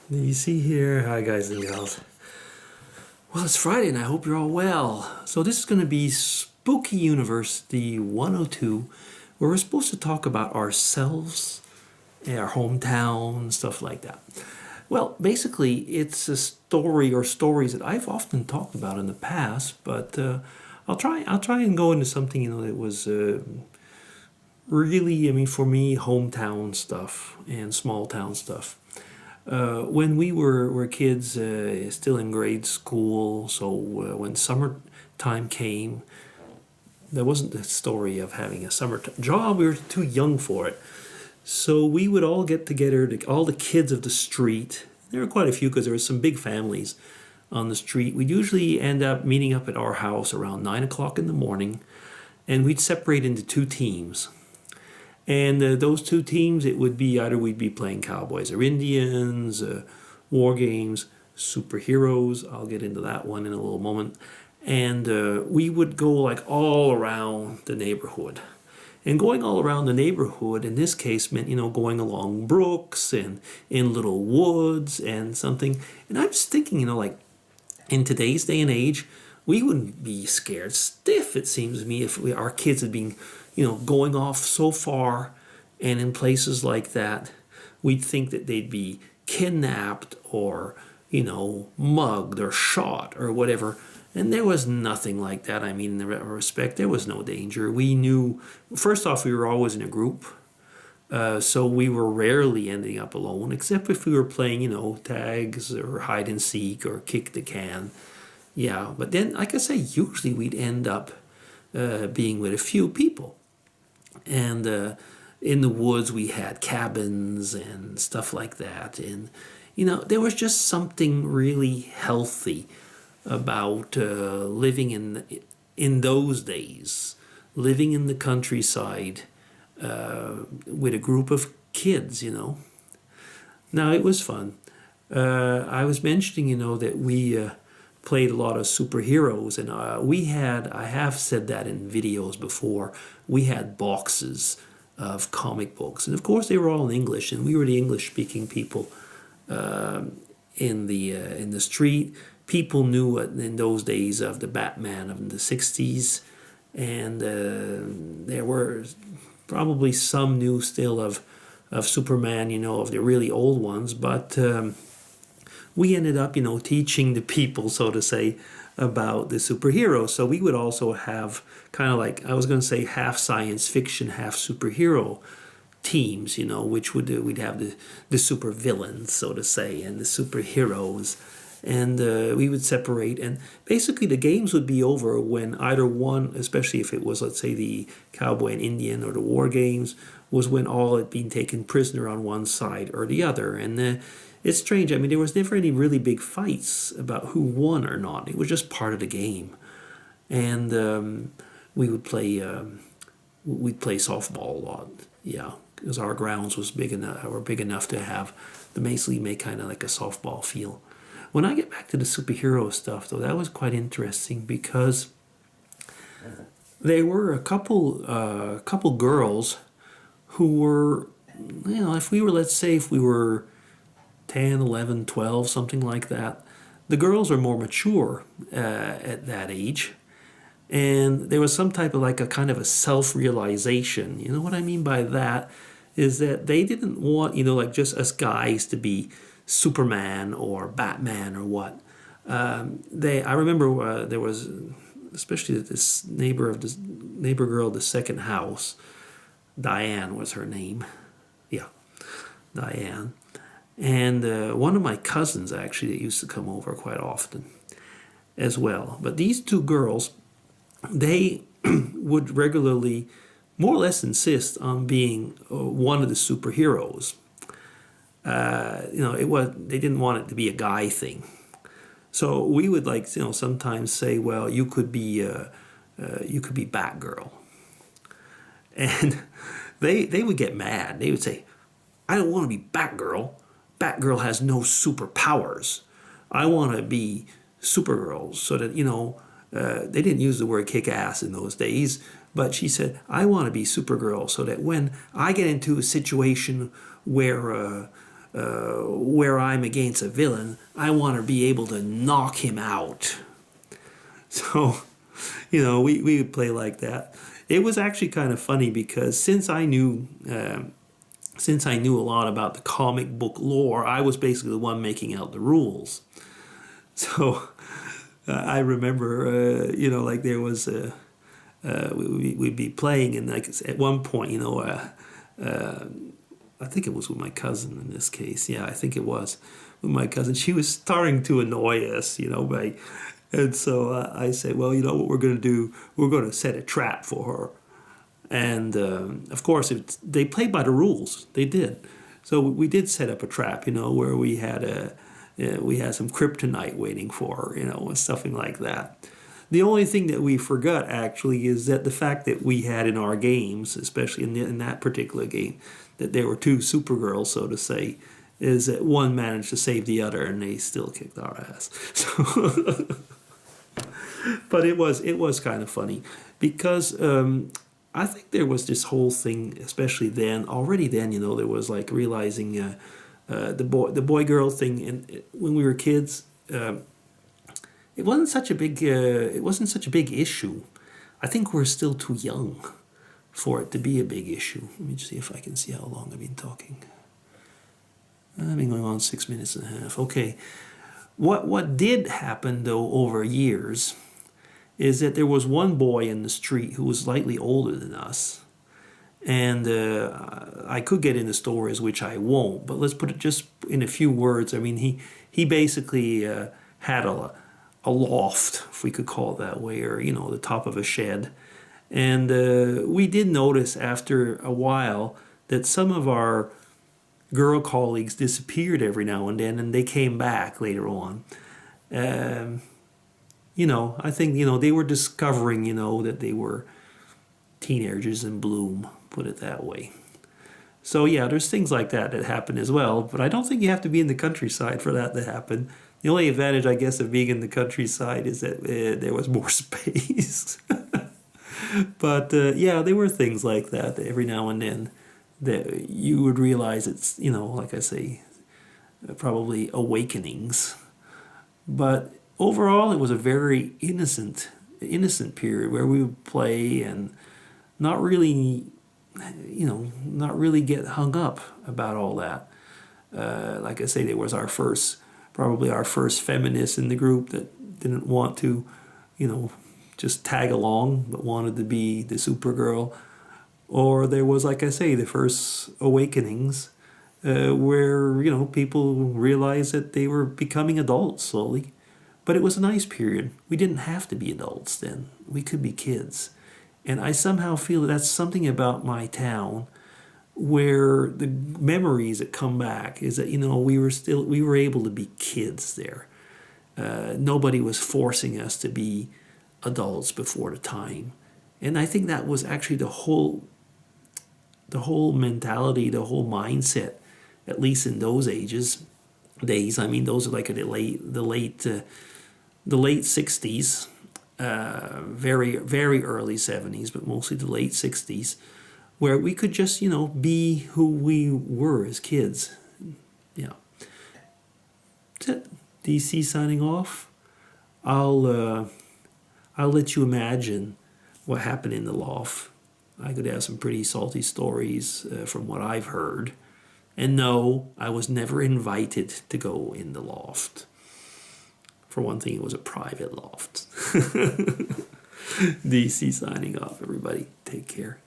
You see here, hi guys and gals. Well, it's Friday and I hope you're all well. So this is going to be Spooky University 102, where we're supposed to talk about ourselves, our hometown, stuff like that. Well, basically, it's a story or stories that I've often talked about in the past, but I'll try and go into something that was really, for me, hometown stuff and small town stuff. When we were kids, still in grade school, so when summertime came, there wasn't the story of having a summer job. We were too young for it. So we would all get together, all the kids of the street. There were quite a few because there were some big families on the street. We'd usually end up meeting up at our house around 9 o'clock in the morning, and we'd separate into two teams. And those two teams, it would be either we'd be playing cowboys or Indians, war games, superheroes. I'll get into that one in a little moment. And we would go like all around the neighborhood. And going all around the neighborhood in this case meant, going along brooks and in little woods and something. And I'm just thinking, like in today's day and age, we wouldn't be scared stiff, it seems to me, if our kids had been, going off so far and in places like that. We'd think that they'd be kidnapped or, mugged or shot or whatever. And there was nothing like that. In that respect, there was no danger. We knew, first off, we were always in a group. So we were rarely ending up alone, except if we were playing, tags or hide and seek or kick the can. Yeah, but then, like I say, usually we'd end up being with a few people. And in the woods, we had cabins and stuff like that. And, there was just something really healthy about living in those days, living in the countryside with a group of kids, Now, it was fun. I was mentioning, that we played a lot of superheroes, and I have said that in videos before, we had boxes of comic books, and of course they were all in English, and we were the English-speaking people in the street. People knew in those days of the Batman of the 60s, and there were probably some knew still of Superman, of the really old ones, but we ended up, teaching the people, so to say, about the superheroes. So we would also have kind of like, I was going to say half science fiction, half superhero teams, which we'd have the super villains, so to say, and the superheroes. And we would separate, and basically the games would be over when either one, especially if it was, let's say, the cowboy and Indian or the war games, was when all had been taken prisoner on one side or the other. And it's strange. There was never any really big fights about who won or not. It was just part of the game. And we would play, we'd play softball a lot. Yeah, because our grounds was big enough to have the basically make kind of like a softball feel. When I get back to the superhero stuff, though, that was quite interesting because there were a couple girls who were, if we were 10, 11, 12, something like that, the girls are more mature at that age. And there was some type of like a kind of a self-realization. You know what I mean by that is that they didn't want, like just us guys to be Superman or Batman or what. I remember there was, especially this neighbor girl, the second house, Diane was her name. Yeah, Diane. And one of my cousins, actually, that used to come over quite often as well. But these two girls, they would regularly, more or less, insist on being one of the superheroes. They didn't want it to be a guy thing. So we would sometimes say, well, you could be Batgirl. And they would get mad. They would say, I don't want to be Batgirl. Batgirl has no superpowers. I want to be Supergirl. So that, they didn't use the word kick ass in those days, but she said, I want to be Supergirl so that when I get into a situation where where I'm against a villain, I want to be able to knock him out. So, we would play like that. It was actually kind of funny because since I knew a lot about the comic book lore, I was basically the one making out the rules. So I remember, like there was we'd be playing, and like at one point, I think it was with my cousin in this case. Yeah, I think it was with my cousin. She was starting to annoy us, and so I said, well, you know what we're going to do? We're going to set a trap for her. And of course, they played by the rules. They did. So we did set up a trap, where we had some kryptonite waiting for her, and something like that. The only thing that we forgot, actually, is that the fact that we had in our games, especially in that particular game, that there were two Supergirls, so to say, is that one managed to save the other, and they still kicked our ass. So, but it was kind of funny because I think there was this whole thing, especially then. Already then, there was like realizing the boy girl thing, and when we were kids. It wasn't such a big issue. I think we're still too young for it to be a big issue. Let me just see if I can see how long I've been talking. I've been going on 6 minutes and a half. Okay. What did happen though over years is that there was one boy in the street who was slightly older than us. And I could get into stories, which I won't, but let's put it just in a few words. I mean, he basically had a loft, if we could call it that way, or, the top of a shed. And we did notice after a while that some of our girl colleagues disappeared every now and then, and they came back later on. I think, they were discovering, that they were teenagers in bloom, put it that way. So, yeah, there's things like that happen as well, but I don't think you have to be in the countryside for that to happen. The only advantage, I guess, of being in the countryside is that there was more space. But, yeah, there were things like that every now and then that you would realize it's, like I say, probably awakenings. But overall, it was a very innocent period where we would play and not really get hung up about all that. Like I say, there was probably our first feminist in the group that didn't want to, just tag along, but wanted to be the Supergirl. Or there was, like I say, the first awakenings where, people realized that they were becoming adults slowly. But it was a nice period. We didn't have to be adults then. We could be kids. And I somehow feel that that's something about my town where the memories that come back is that, we were able to be kids there. Nobody was forcing us to be adults before the time. And I think that was actually the whole mentality, the whole mindset, at least in those days. I mean, those are like the late 60s, very, very early 70s, but mostly the late 60s, where we could just, be who we were as kids. Yeah. That's it. DC signing off. I'll let you imagine what happened in the loft. I could have some pretty salty stories from what I've heard. And no, I was never invited to go in the loft. For one thing, it was a private loft. DC signing off, everybody. Take care.